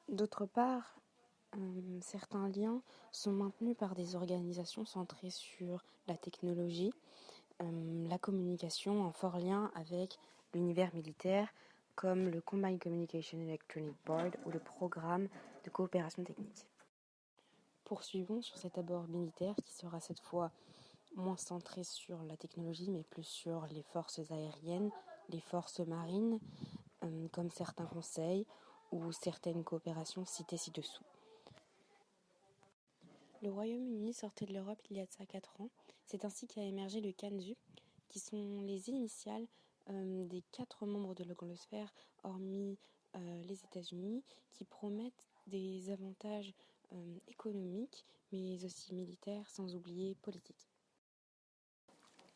D'autre part, certains liens sont maintenus par des organisations centrées sur la technologie, la communication en fort lien avec l'univers militaire, comme le Combined Communication Electronic Board ou le programme de coopération technique. Poursuivons sur cet abord militaire qui sera cette fois moins centré sur la technologie mais plus sur les forces aériennes, les forces marines, comme certains conseils ou certaines coopérations citées ci-dessous. Le Royaume-Uni sortait de l'Europe il y a de ça 4 ans. C'est ainsi qu'a émergé le CANZU, qui sont les initiales des 4 membres de l'Anglosphère, hormis les États-Unis, qui promettent des avantages économiques, mais aussi militaires, sans oublier politiques.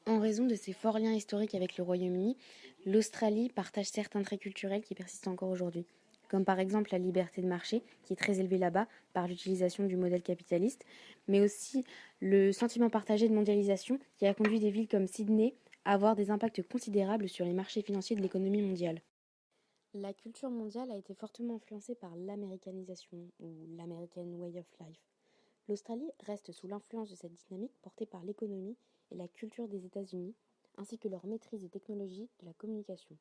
En raison de ses forts liens historiques avec le Royaume-Uni, l'Australie partage certains traits culturels qui persistent encore aujourd'hui, comme par exemple la liberté de marché, qui est très élevée là-bas par l'utilisation du modèle capitaliste, mais aussi le sentiment partagé de mondialisation qui a conduit des villes comme Sydney à avoir des impacts considérables sur les marchés financiers de l'économie mondiale. La culture mondiale a été fortement influencée par l'américanisation ou l'American Way of Life. L'Australie reste sous l'influence de cette dynamique portée par l'économie et la culture des États-Unis, ainsi que leur maîtrise des technologies de la communication.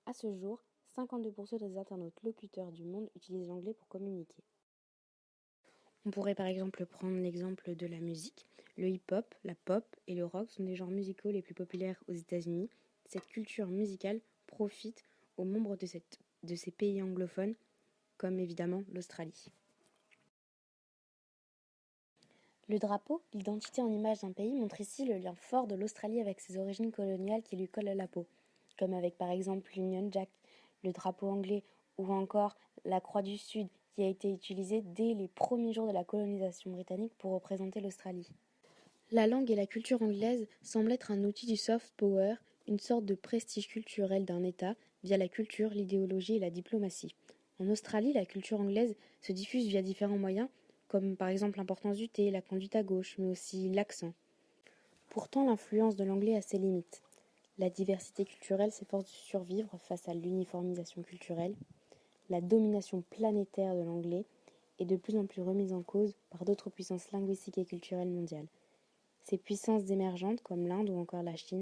À ce jour, 52% des internautes locuteurs du monde utilisent l'anglais pour communiquer. On pourrait par exemple prendre l'exemple de la musique. Le hip-hop, la pop et le rock sont des genres musicaux les plus populaires aux États-Unis. Cette culture musicale profite aux membres de ces pays anglophones, comme évidemment l'Australie. Le drapeau, l'identité en image d'un pays, montre ici le lien fort de l'Australie avec ses origines coloniales qui lui collent à la peau, comme avec par exemple l'Union Jack, le drapeau anglais ou encore la Croix du Sud qui a été utilisée dès les premiers jours de la colonisation britannique pour représenter l'Australie. La langue et la culture anglaise semblent être un outil du soft power, une sorte de prestige culturel d'un État via la culture, l'idéologie et la diplomatie. En Australie, la culture anglaise se diffuse via différents moyens, comme par exemple l'importance du thé, la conduite à gauche, mais aussi l'accent. Pourtant, l'influence de l'anglais a ses limites. La diversité culturelle s'efforce de survivre face à l'uniformisation culturelle. La domination planétaire de l'anglais est de plus en plus remise en cause par d'autres puissances linguistiques et culturelles mondiales. Ces puissances émergentes comme l'Inde ou encore la Chine.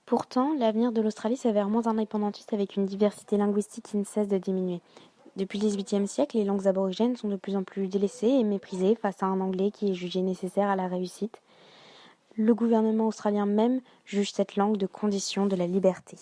Pourtant, l'avenir de l'Australie s'avère moins indépendantiste avec une diversité linguistique qui ne cesse de diminuer. Depuis le XVIIIe siècle, les langues aborigènes sont de plus en plus délaissées et méprisées face à un anglais qui est jugé nécessaire à la réussite. Le gouvernement australien même juge cette langue de condition de la liberté.